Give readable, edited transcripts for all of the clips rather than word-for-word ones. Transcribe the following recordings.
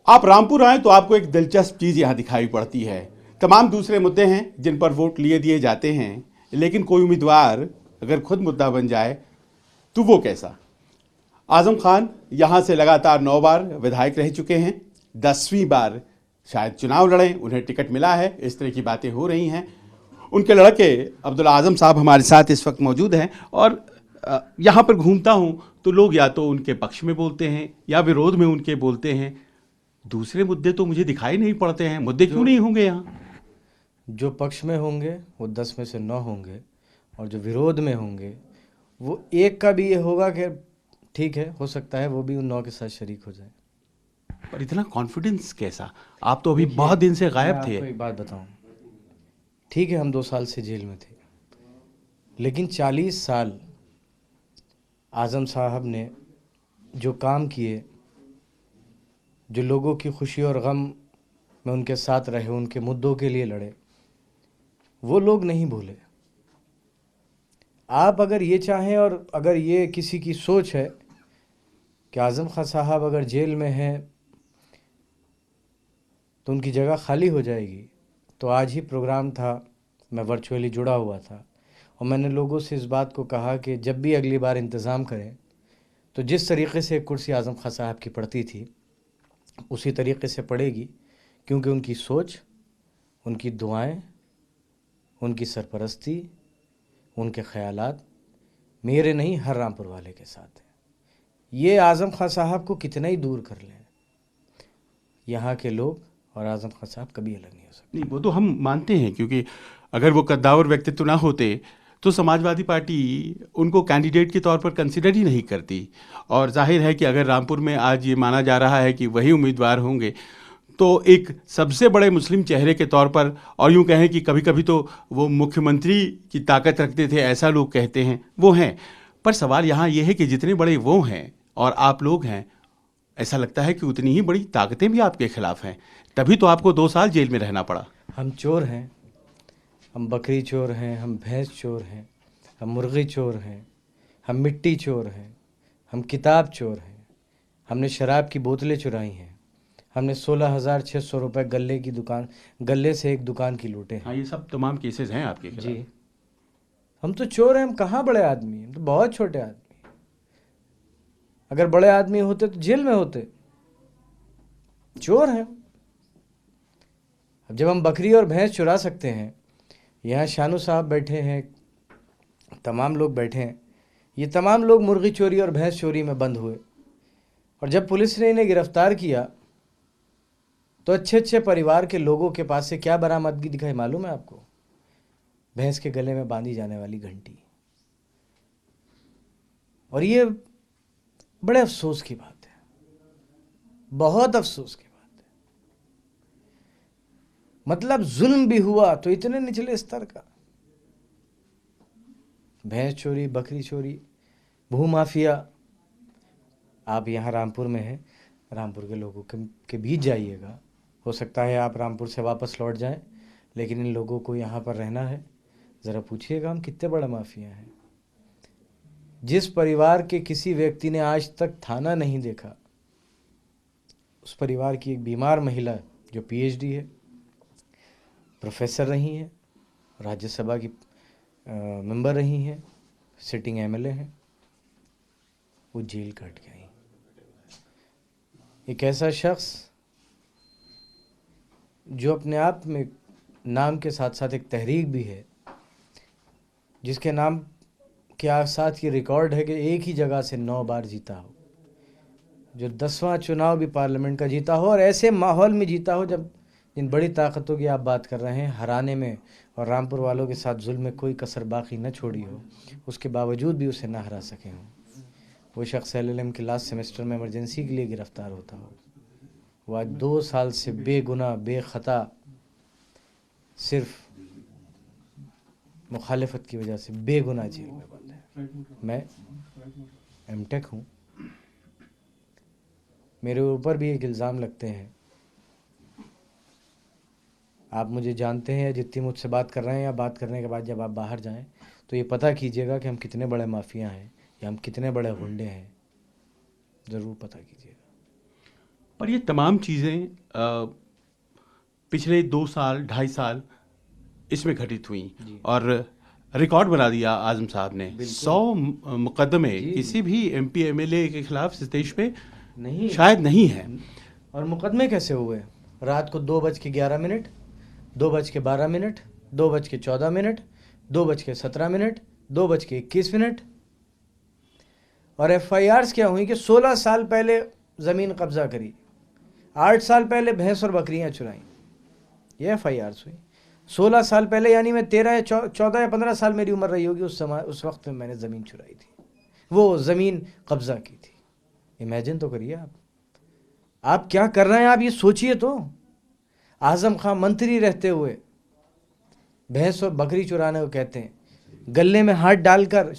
आप रामपुर आए तो आपको एक दिलचस्प चीज यहां दिखाई पड़ती है। तमाम दूसरे मुद्दे हैं जिन पर वोट लिए दिए जाते हैं, लेकिन कोई उम्मीदवार अगर खुद मुद्दा बन जाए तो वो कैसा। आजम खान यहां से लगातार 9 बार विधायक रह चुके हैं, 10वीं बार शायद चुनाव लड़ें, उन्हें टिकट मिला है, इस तरह की बातें हो रही हैं। उनके लड़के अब्दुल आजम साहब हमारे साथ इस वक्त मौजूद हैं और यहाँ पर घूमता हूँ तो लोग या तो उनके पक्ष में बोलते हैं या विरोध में उनके बोलते हैं। दूसरे मुद्दे तो मुझे दिखाई नहीं पड़ते हैं। मुद्दे क्यों नहीं होंगे यहाँ? जो पक्ष में होंगे वो 10 में से 9 होंगे, और जो विरोध में होंगे वो एक का भी ये होगा कि ठीक है, हो सकता है वो भी उन 9 के साथ शरीक हो जाए। पर इतना कॉन्फिडेंस कैसा? आप तो अभी बहुत दिन से गायब थे। आपको एक बात बताऊं, ठीक है हम 2 साल से जेल में थे, लेकिन 40 साल आज़म साहब ने जो काम किए, जो लोगों की खुशी और गम में उनके साथ रहे, उनके मुद्दों के लिए लड़े, वो लोग नहीं भूले। आप अगर ये चाहें और अगर ये किसी की सोच है कि आज़म खान साहब अगर जेल में हैं तो उनकी जगह खाली हो जाएगी, तो आज ही प्रोग्राम था, मैं वर्चुअली जुड़ा हुआ था और मैंने लोगों से इस बात को कहा कि जब भी अगली बार इंतज़ाम करें तो जिस तरीके से कुर्सी आज़म खान साहब की पड़ती थी उसी तरीके से पड़ेगी, क्योंकि उनकी सोच, उनकी दुआएं, उनकी सरपरस्ती, उनके ख़यालात मेरे नहीं हर रामपुर वाले के साथ हैं। ये आज़म खान साहब को कितना ही दूर कर लें, यहाँ के लोग और आज़म खान साहब कभी अलग नहीं हो सकते। नहीं, वो तो हम मानते हैं, क्योंकि अगर वो कद्दावर व्यक्तित्व ना होते तो समाजवादी पार्टी उनको कैंडिडेट के तौर पर कंसिडर ही नहीं करती। और जाहिर है कि अगर रामपुर में आज ये माना जा रहा है कि वही उम्मीदवार होंगे तो एक सबसे बड़े मुस्लिम चेहरे के तौर पर, और यूं कहें कि कभी कभी तो वो मुख्यमंत्री की ताकत रखते थे, ऐसा लोग कहते हैं, वो हैं। पर सवाल यहाँ ये है कि जितने बड़े वो हैं और आप लोग हैं, ऐसा लगता है कि उतनी ही बड़ी ताकतें भी आपके खिलाफ हैं। तभी तो आपको 2 साल जेल में रहना पड़ा। हम चोर हैं, हम बकरी चोर हैं, हम भैंस चोर हैं, हम मुर्गी चोर हैं, हम मिट्टी चोर हैं, हम किताब चोर हैं, हमने शराब की बोतलें चुराई हैं, हमने 16,600 रुपये गले से एक दुकान की लूटे हैं। हाँ, ये सब तमाम केसेस हैं आपके खिलाफ। जी, हम तो चोर हैं, हम कहाँ बड़े आदमी हैं, हम तो बहुत छोटे आदमी। अगर बड़े आदमी होते तो जेल में होते, चोर हैं। अब जब हम बकरी और भैंस चुरा सकते हैं, यहाँ शानू साहब बैठे हैं, तमाम लोग बैठे हैं, ये तमाम लोग मुर्गी चोरी और भैंस चोरी में बंद हुए, और जब पुलिस ने इन्हें गिरफ्तार किया तो अच्छे अच्छे परिवार के लोगों के पास से क्या बरामदगी दिखाई मालूम है आपको? भैंस के गले में बांधी जाने वाली घंटी। और ये बड़े अफसोस की बात है, बहुत अफसोस की बात है। मतलब जुल्म भी हुआ तो इतने निचले स्तर का, भैंस चोरी, बकरी चोरी, भू माफिया। आप यहाँ रामपुर में हैं, रामपुर के लोगों के बीच जाइएगा, हो सकता है आप रामपुर से वापस लौट जाएं, लेकिन इन लोगों को यहाँ पर रहना है। ज़रा पूछिएगा हम कितने बड़ा माफिया हैं। जिस परिवार के किसी व्यक्ति ने आज तक थाना नहीं देखा, उस परिवार की एक बीमार महिला जो पीएचडी है, प्रोफेसर रही हैं, राज्यसभा की मेंबर रही हैं, सिटिंग एमएलए हैं, वो जेल काट के आई। एक ऐसा शख्स जो अपने आप में नाम के साथ साथ एक तहरीक भी है, जिसके नाम के साथ ये रिकॉर्ड है कि एक ही जगह से 9 बार जीता हो, जो 10वां चुनाव भी पार्लियामेंट का जीता हो, और ऐसे माहौल में जीता हो जब जिन बड़ी ताकतों की आप बात कर रहे हैं हराने में, और रामपुर वालों के साथ जुल्म में कोई कसर बाकी न छोड़ी हो, उसके बावजूद भी उसे ना हरा सके हों। वो शख्स एलएलएम के लास्ट सेमेस्टर में इमरजेंसी के लिए गिरफ़्तार होता हो, वो आज 2 साल से बेगुनाह बेखता सिर्फ मुखालिफत की वजह से बेगुनाह जेल में बंद है। मैं एमटेक हूँ, मेरे ऊपर भी एक इल्ज़ाम लगते हैं। आप मुझे जानते हैं, या जितनी मुझसे बात कर रहे हैं, या बात करने के बाद जब आप बाहर जाएं तो ये पता कीजिएगा कि हम कितने बड़े माफिया हैं या हम कितने बड़े गुंडे हैं, ज़रूर पता कीजिएगा। पर ये तमाम चीज़ें पिछले 2 साल 2.5 साल इसमें घटित हुई और रिकॉर्ड बना दिया आजम साहब ने। 100 मुकदमे किसी भी एमपी एमएलए के खिलाफ इस देश में नहीं, शायद नहीं है। और मुकदमे कैसे हुए? रात को 2:11, 2:12, 2:14, 2:17, 2:21, और FIRs क्या हुई कि 16 साल पहले ज़मीन कब्जा करी, 8 साल पहले भैंस और बकरियां चुराई, ये FIRs हुई। 16 साल पहले यानी मैं 14 या 15 साल मेरी उम्र रही होगी उस वक्त में मैंने ज़मीन चुराई थी, वो ज़मीन कब्जा की थी। इमेजिन तो करिए आप क्या कर रहे हैं, आप ये सोचिए तो। आज़म खां मंत्री रहते हुए भैंस और बकरी चुराने को कहते हैं, गले में हाथ डालकर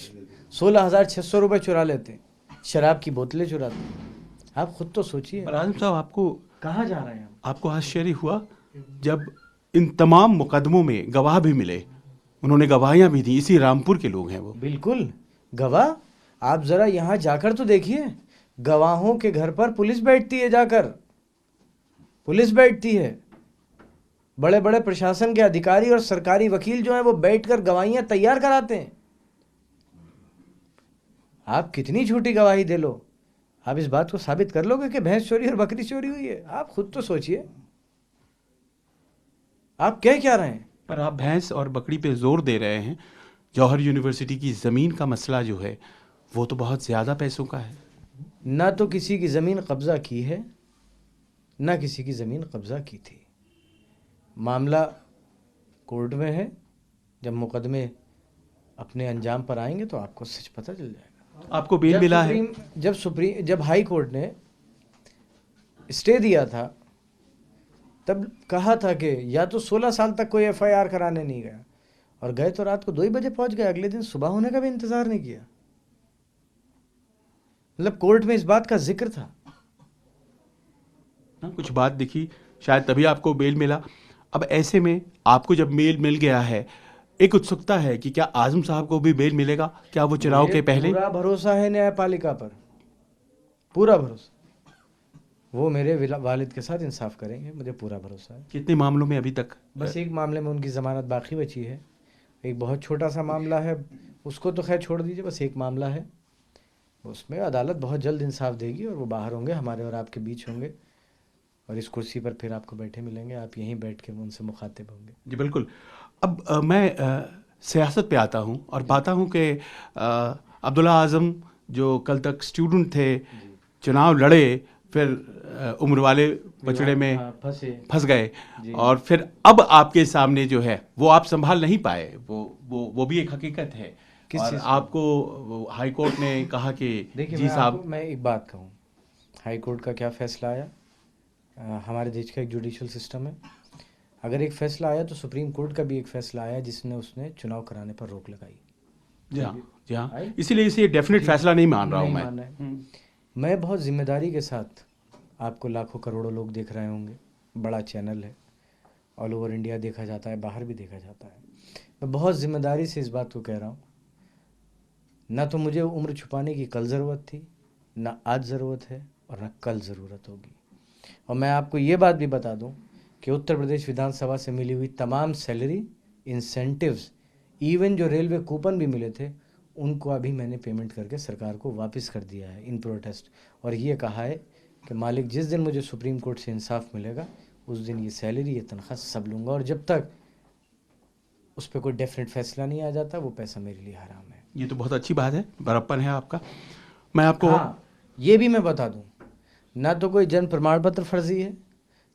16,600 रुपये चुरा लेते हैं, शराब की बोतलें चुराते हैं। आप खुद तो सोचिए। पर आजम साहब, आपको कहाँ जा रहे हैं? आपको आश्चर्य हुआ जब इन तमाम मुकदमों में गवाह भी मिले, उन्होंने गवाहियां भी दी, इसी रामपुर के लोग हैं वो। बिल्कुल गवाह। आप जरा यहाँ जाकर तो देखिए, गवाहों के घर पर पुलिस बैठती है, जाकर पुलिस बैठती है, बड़े बड़े प्रशासन के अधिकारी और सरकारी वकील जो हैं वो बैठकर गवाहियां तैयार कराते हैं। आप कितनी झूठी गवाही दे लो, आप इस बात को साबित कर लोगे कि भैंस चोरी और बकरी चोरी हुई है? आप खुद तो सोचिए, आप कह क्या रहे हैं? पर आप भैंस और बकरी पे जोर दे रहे हैं। जौहर यूनिवर्सिटी की ज़मीन का मसला जो है वो तो बहुत ज़्यादा पैसों का है। ना तो किसी की ज़मीन कब्ज़ा की है, ना किसी की ज़मीन कब्ज़ा की थी। मामला कोर्ट में है, जब मुकदमे अपने अंजाम पर आएंगे तो आपको सच पता चल जाएगा। आपको बेल मिला है? जब हाई कोर्ट ने स्टे दिया था तब कहा था कि या तो 16 साल तक कोई FIR कराने नहीं गया, और गए तो रात को 2 ही बजे पहुंच गए, अगले दिन सुबह होने का भी इंतजार नहीं किया। मतलब कोर्ट में इस बात का जिक्र था। कुछ बात दिखी, शायद तभी आपको बेल मिला। अब ऐसे में आपको जब बेल मिल गया है, एक उत्सुकता है कि क्या आजम साहब को भी बेल मिलेगा? क्या वो चुनाव के पहले? पूरा भरोसा है न्यायपालिका पर, पूरा भरोसा। वो मेरे वालिद के साथ इंसाफ करेंगे, मुझे पूरा भरोसा है। कितने मामलों में अभी तक? बस एक मामले में उनकी ज़मानत बाकी बची है, एक बहुत छोटा सा मामला है, उसको तो खैर छोड़ दीजिए, बस एक मामला है, उसमें अदालत बहुत जल्द इंसाफ देगी और वो बाहर होंगे, हमारे और आपके बीच होंगे, और इस कुर्सी पर फिर आपको बैठे मिलेंगे, आप यहीं बैठ के उनसे मुखातिब होंगे। जी बिल्कुल। अब मैं सियासत पे आता हूँ और पाता हूँ कि अब्दुल्ला आज़म जो कल तक स्टूडेंट थे, चुनाव लड़े, फिर उम्र वाले पचड़े में फंस गए, और फिर अब आपके सामने जो है वो आप संभाल नहीं पाए। वो भी एक हकीकत है। और आपको हाई कोर्ट ने कहा कि जी साहब, मैं एक बात कहूँ, हाई कोर्ट का क्या फैसला आया? हमारे देश का एक जुडिशल सिस्टम है, अगर एक फैसला आया तो सुप्रीम कोर्ट का भी एक फैसला आया जिसने उसने चुनाव कराने पर रोक लगाई। जी हाँ, इसीलिए इसे डेफिनेट फैसला नहीं मान रहा हूँ मैं बहुत जिम्मेदारी के साथ, आपको लाखों करोड़ों लोग देख रहे होंगे, बड़ा चैनल है, ऑल ओवर इंडिया देखा जाता है, बाहर भी देखा जाता है। मैं बहुत ज़िम्मेदारी से इस बात को कह रहा हूँ, ना तो मुझे उम्र छुपाने की कल ज़रूरत थी, ना आज ज़रूरत है, और ना कल ज़रूरत होगी। और मैं आपको ये बात भी बता दूं कि उत्तर प्रदेश विधानसभा से मिली हुई तमाम सैलरी, इंसेंटिव्स, इवन जो रेलवे कूपन भी मिले थे, उनको अभी मैंने पेमेंट करके सरकार को वापस कर दिया है इन प्रोटेस्ट, और ये कहा है कि मालिक जिस दिन मुझे सुप्रीम कोर्ट से इंसाफ मिलेगा उस दिन ये सैलरी, ये तनख्वाह सब लूँगा, और जब तक उस पर कोई डेफिनेट फैसला नहीं आ जाता वो पैसा मेरे लिए हराम है। ये तो बहुत अच्छी बात है, बड़प्पन है आपका। मैं आपको ये भी मैं बता दूं, ना तो कोई जन्म प्रमाण पत्र फर्जी है,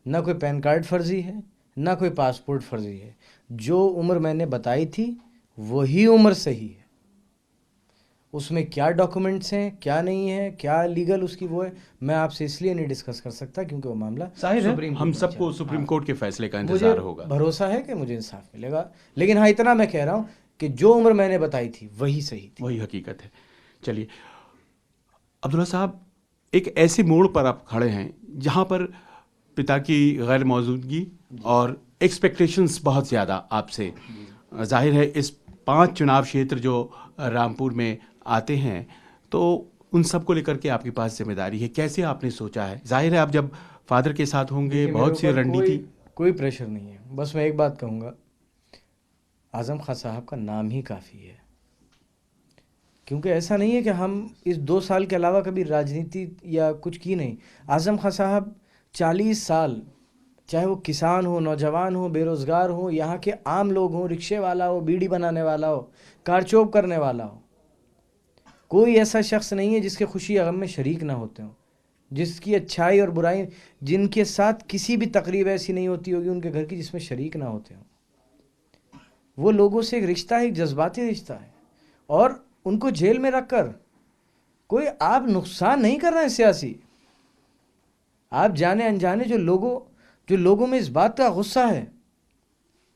ना कोई पैन कार्ड फर्जी है, ना कोई पासपोर्ट फर्जी है। जो उम्र मैंने बताई थी वही उम्र सही है। उसमें क्या डॉक्यूमेंट्स हैं, क्या नहीं है, क्या लीगल उसकी वो है, मैं आपसे इसलिए नहीं डिस्कस कर सकता क्योंकि वो मामला सुप्रीम, हम सबको सुप्रीम कोर्ट के फैसले का इंतजार होगा। भरोसा है कि मुझे इंसाफ मिलेगा, लेकिन हाँ इतना मैं कह रहा हूँ कि जो उम्र मैंने बताई थी वही सही थी, वही हकीकत है। चलिए अब्दुल्ला साहब, एक ऐसे मोड़ पर आप खड़े हैं जहाँ पर पिता की गैर मौजूदगी और एक्सपेक्टेशंस बहुत ज़्यादा आपसे, जाहिर है इस 5 चुनाव क्षेत्र जो रामपुर में आते हैं तो उन सब को लेकर के आपके पास जिम्मेदारी है। कैसे आपने सोचा है? जाहिर है आप जब फादर के साथ होंगे, देखिए, बहुत मेरे सी ऊपर रणनीति। कोई प्रेशर नहीं है। बस मैं एक बात कहूँगा, आज़म खां साहब का नाम ही काफ़ी है। क्योंकि ऐसा नहीं है कि हम इस 2 साल के अलावा कभी राजनीति या कुछ की नहीं। आज़म खां साहब 40 साल, चाहे वो किसान हो, नौजवान हो, बेरोज़गार हो, यहाँ के आम लोग हों, रिक्शे वाला हो, बीड़ी बनाने वाला हो, कारचौप करने वाला हो, कोई ऐसा शख्स नहीं है जिसके खुशी या गम में शरीक ना होते हों, जिसकी अच्छाई और बुराई, जिनके साथ किसी भी तकरीब ऐसी नहीं होती होगी उनके घर की जिसमें शरीक ना होते हों। वो लोगों से एक रिश्ता है, एक जज्बाती रिश्ता है, और उनको जेल में रखकर कोई आप नुकसान नहीं कर रहे हैं सियासी। आप जाने अनजाने जो लोगों में इस बात का गुस्सा है,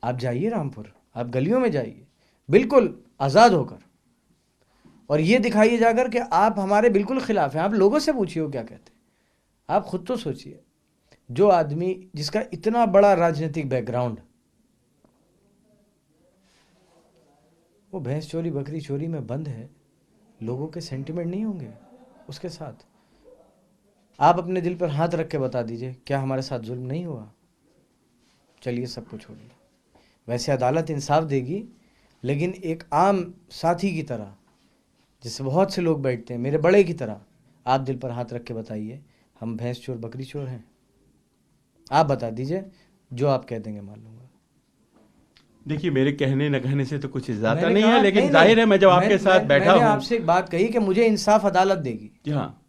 आप जाइए रामपुर, आप गलियों में जाइए बिल्कुल आज़ाद होकर, और ये दिखाइए जाकर कि आप हमारे बिल्कुल खिलाफ हैं। आप लोगों से पूछिए वो क्या कहते हैं। आप खुद तो सोचिए, जो आदमी जिसका इतना बड़ा राजनीतिक बैकग्राउंड, वो भैंस चोरी बकरी चोरी में बंद है, लोगों के सेंटिमेंट नहीं होंगे उसके साथ। आप अपने दिल पर हाथ रख के बता दीजिए, क्या हमारे साथ जुल्म नहीं हुआ? चलिए सब कुछ छोड़िए, वैसे अदालत इंसाफ देगी, लेकिन एक आम साथी की तरह, जिससे बहुत से लोग बैठते हैं, मेरे बड़े की तरह, आप दिल पर हाथ रख के बताइए, हम भैंस चोर बकरी चोर हैं? आप बता दीजिए, जो आप कह देंगे मान लूंगा। देखिए, मेरे कहने न कहने से तो कुछ ज्यादा मैंने नहीं कहा, है, लेकिन नहीं, जाहिर है मैं जब आपके साथ बैठा मैंने हूँ। आपसे एक बात कही कि मुझे इंसाफ अदालत देगी। जी हाँ,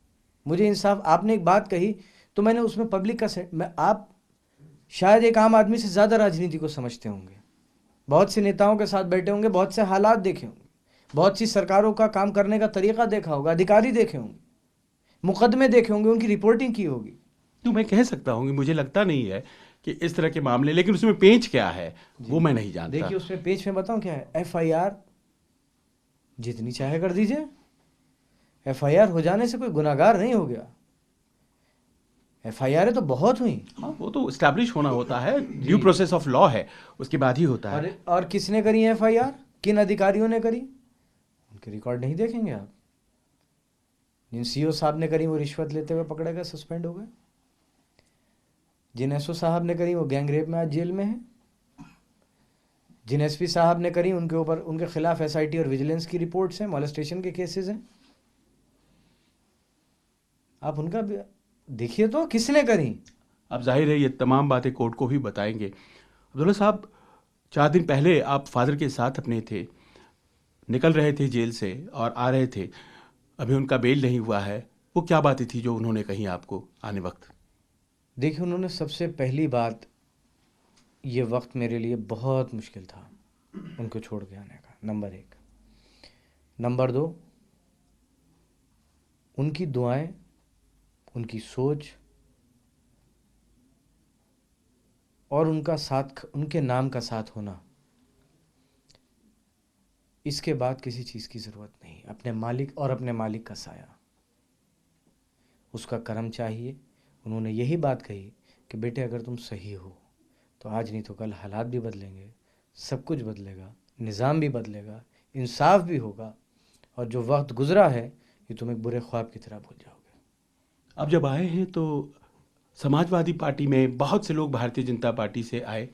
मुझे इंसाफ, आपने एक बात कही तो मैंने उसमें पब्लिक का आप शायद एक आम आदमी से ज़्यादा राजनीति को समझते होंगे, बहुत से नेताओं के साथ बैठे होंगे, बहुत से हालात देखे होंगे, बहुत सी सरकारों का काम करने का तरीका देखा होगा, अधिकारी देखे होंगे, मुकदमे देखे होंगे, उनकी रिपोर्टिंग की होगी। तो मैं कह सकता हूँ कि मुझे लगता नहीं है कि इस तरह के मामले, लेकिन उसमें पेंच क्या है वो मैं नहीं जानता। देखिए, उसमें पेज में बताऊं क्या है, FIR जितनी चाहे कर दीजिए, FIR हो जाने से कोई गुनाहगार नहीं हो गया। FIR तो बहुत हुई, हाँ, वो तो स्टैब्लिश होना होता है, ड्यू प्रोसेस ऑफ लॉ है, उसके बाद ही होता है। और किसने करी है FIR, किन अधिकारियों ने करी, उनके रिकॉर्ड नहीं देखेंगे आप। जिन CO साहब ने करी वो रिश्वत लेते हुए पकड़े गए, सस्पेंड हो गए। जिन SO साहब ने करी वो गैंग रेप में आज जेल में है। जिन SP साहब ने करी उनके ऊपर, उनके खिलाफ SIT और विजिलेंस की रिपोर्ट्स हैं, मॉलेस्टेशन के केसेस हैं। आप उनका देखिए तो किसने करी। अब जाहिर है ये तमाम बातें कोर्ट को भी बताएंगे। अब्दुल्ला साहब, 4 दिन पहले आप फादर के साथ अपने थे, निकल रहे थे जेल से और आ रहे थे, अभी उनका बेल नहीं हुआ है। वो क्या बातें थी जो उन्होंने कही आपको आने वक्त? देखिए, उन्होंने सबसे पहली बात, ये वक्त मेरे लिए बहुत मुश्किल था उनको छोड़ के आने का, नंबर 1। नंबर 2, उनकी दुआएं, उनकी सोच और उनका साथ, उनके नाम का साथ होना, इसके बाद किसी चीज़ की ज़रूरत नहीं। अपने मालिक और अपने मालिक का साया, उसका करम चाहिए। उन्होंने यही बात कही कि बेटे अगर तुम सही हो तो आज नहीं तो कल हालात भी बदलेंगे, सब कुछ बदलेगा, निज़ाम भी बदलेगा, इंसाफ भी होगा, और जो वक्त गुजरा है ये तुम एक बुरे ख्वाब की तरह भूल जाओगे। अब जब आए हैं तो समाजवादी पार्टी में बहुत से लोग भारतीय जनता पार्टी से आए।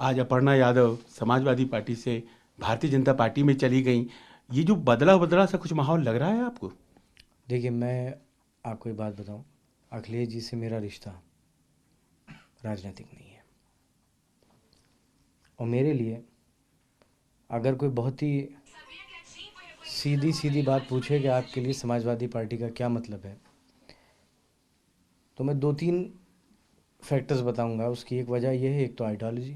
आज अपर्णा यादव समाजवादी पार्टी से भारतीय जनता पार्टी में चली गई। ये जो बदला सा कुछ माहौल लग रहा है आपको? देखिए, मैं आपको एक बात बताऊं, अखिलेश जी से मेरा रिश्ता राजनीतिक नहीं है, और मेरे लिए अगर कोई बहुत ही सीधी सीधी बात पूछे कि आपके लिए समाजवादी पार्टी का क्या मतलब है, तो मैं 2-3 फैक्टर्स बताऊंगा। उसकी एक वजह यह है, एक तो आइडियोलॉजी,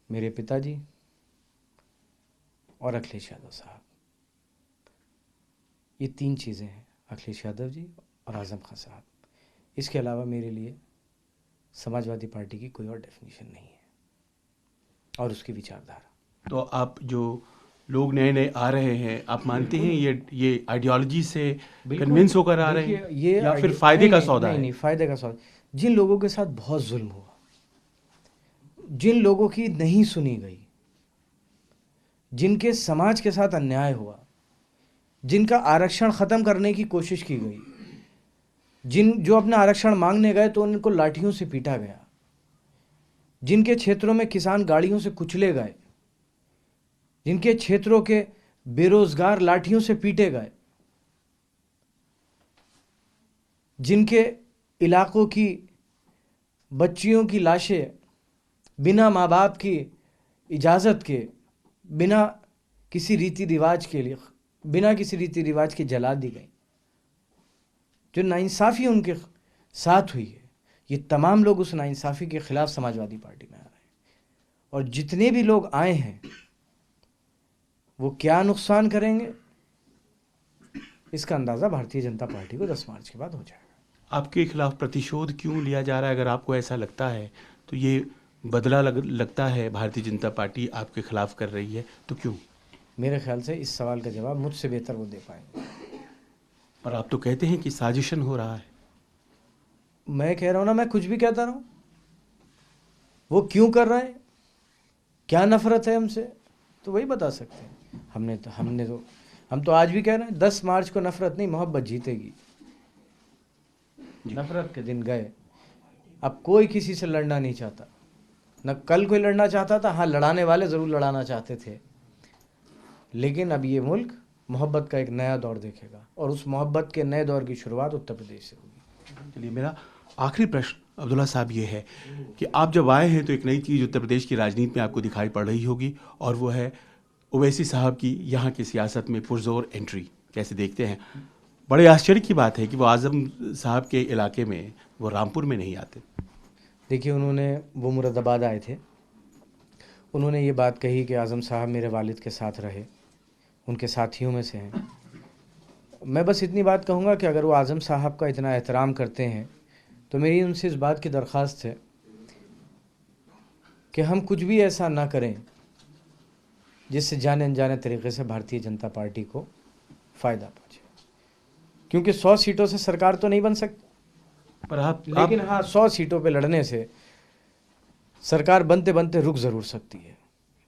मेरे पिताजी और अखिलेश यादव साहब, ये 3 चीज़ें हैं, अखिलेश यादव जी और आज़म खां साहब। इसके अलावा मेरे लिए समाजवादी पार्टी की कोई और डेफिनेशन नहीं है और उसकी विचारधारा। तो आप जो लोग नए नए आ रहे हैं, आप मानते हैं ये आइडियोलॉजी से कन्विंस होकर आ रहे हैं, ये या फिर फायदे का सौदा है? नहीं, फायदे का सौदा। जिन लोगों के साथ बहुत जुल्म हुआ, जिन लोगों की नहीं सुनी गई, जिनके समाज के साथ अन्याय हुआ, जिनका आरक्षण ख़त्म करने की कोशिश की गई, जो अपना आरक्षण मांगने गए तो उनको लाठियों से पीटा गया, जिनके क्षेत्रों में किसान गाड़ियों से कुचले गए, जिनके क्षेत्रों के बेरोजगार लाठियों से पीटे गए, जिनके इलाकों की बच्चियों की लाशें बिना माँ बाप की इजाज़त के, बिना किसी रीति रिवाज के जला दी गई। जो नाइंसाफ़ी उनके साथ हुई है, ये तमाम लोग उस नाइंसाफ़ी के ख़िलाफ़ समाजवादी पार्टी में आ रहे हैं। और जितने भी लोग आए हैं वो क्या नुकसान करेंगे, इसका अंदाज़ा भारतीय जनता पार्टी को 10 मार्च के बाद हो जाएगा। आपके खिलाफ प्रतिशोध क्यों लिया जा रहा है? अगर आपको ऐसा लगता है तो ये बदला लगता है भारतीय जनता पार्टी आपके खिलाफ कर रही है, तो क्यों? मेरे ख्याल से इस सवाल का जवाब मुझसे बेहतर वो दे पाएंगे। पर आप तो कहते हैं कि साजिशन हो रहा है। मैं कह रहा हूँ ना, मैं कुछ भी कहता रहा हूँ। वो क्यों कर रहे हैं, क्या नफरत है हमसे, तो वही बता सकते हैं। हम तो आज भी कह रहे हैं 10 मार्च को नफरत नहीं, मोहब्बत जीतेगी। नफरत के दिन गए, अब कोई किसी से लड़ना नहीं चाहता, न कल कोई लड़ना चाहता था। हाँ, लड़ाने वाले ज़रूर लड़ाना चाहते थे, लेकिन अब ये मुल्क मोहब्बत का एक नया दौर देखेगा और उस मोहब्बत के नए दौर की शुरुआत उत्तर प्रदेश से होगी। चलिए, मेरा आखिरी प्रश्न अब्दुल्ला साहब ये है कि आप जब आए हैं तो एक नई चीज़ उत्तर प्रदेश की राजनीति में आपको दिखाई पड़ रही होगी, और वो है ओवैसी साहब की यहाँ की सियासत में पुरजोर एंट्री। कैसे देखते हैं? बड़े आश्चर्य की बात है कि वो आज़म साहब के इलाके में, वो रामपुर में नहीं आते। देखिए, वो मुरादाबाद आए थे, उन्होंने ये बात कही कि आज़म साहब मेरे वालिद के साथ रहे, उनके साथियों में से हैं। मैं बस इतनी बात कहूँगा कि अगर वो आज़म साहब का इतना एहतराम करते हैं तो मेरी उनसे इस बात की दरख्वास्त है कि हम कुछ भी ऐसा ना करें जिससे जाने अनजाने तरीके से भारतीय जनता पार्टी को फ़ायदा पहुँचे, क्योंकि 100 सीटों से सरकार तो नहीं बन सकती, पर लेकिन हाँ, 100 सीटों पे लड़ने से सरकार बनते बनते रुक ज़रूर सकती है।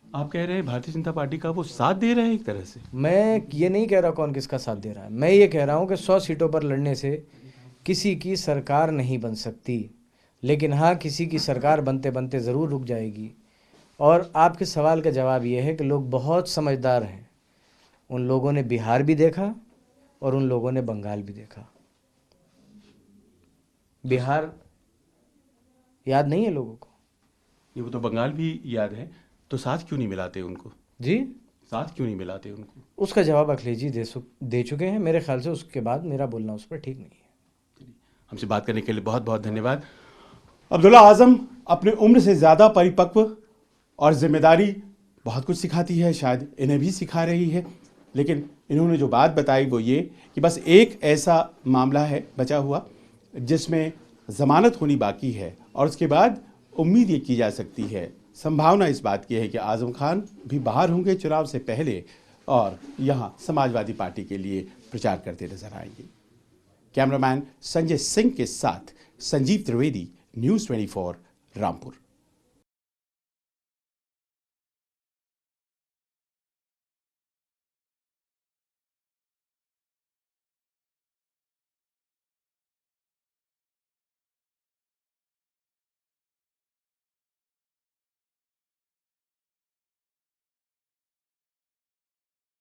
आप कह रहे हैं भारतीय जनता पार्टी का वो साथ दे रहे हैं एक तरह से? मैं ये नहीं कह रहा कौन किसका साथ दे रहा है, मैं ये कह रहा हूँ कि 100 सीटों पर लड़ने से किसी की सरकार नहीं बन सकती, लेकिन हाँ, किसी की सरकार बनते बनते ज़रूर रुक जाएगी। और आपके सवाल का जवाब ये है कि लोग बहुत समझदार हैं। उन लोगों ने बिहार भी देखा और उन लोगों ने बंगाल भी देखा। बिहार याद नहीं है लोगों को? ये वो तो बंगाल भी याद है, तो साथ क्यों नहीं मिलाते उनको? जी, साथ क्यों नहीं मिलाते उनको? उसका जवाब अखिलेश जी दे चुके हैं। मेरे ख्याल से उसके बाद मेरा बोलना उस पर ठीक नहीं है। हमसे बात करने के लिए बहुत बहुत धन्यवाद। अब्दुल्ला आज़म अपने उम्र से ज़्यादा परिपक्व और जिम्मेदारी बहुत कुछ सिखाती है, शायद इन्हें भी सिखा रही है, लेकिन इन्होंने जो बात बताई वो ये कि बस एक ऐसा मामला है बचा हुआ जिसमें ज़मानत होनी बाकी है, और उसके बाद उम्मीद ये की जा सकती है, संभावना इस बात की है कि आज़म खान भी बाहर होंगे चुनाव से पहले और यहाँ समाजवादी पार्टी के लिए प्रचार करते नजर आएंगे। कैमरामैन संजय सिंह के साथ संजीव त्रिवेदी, न्यूज़ 24, रामपुर।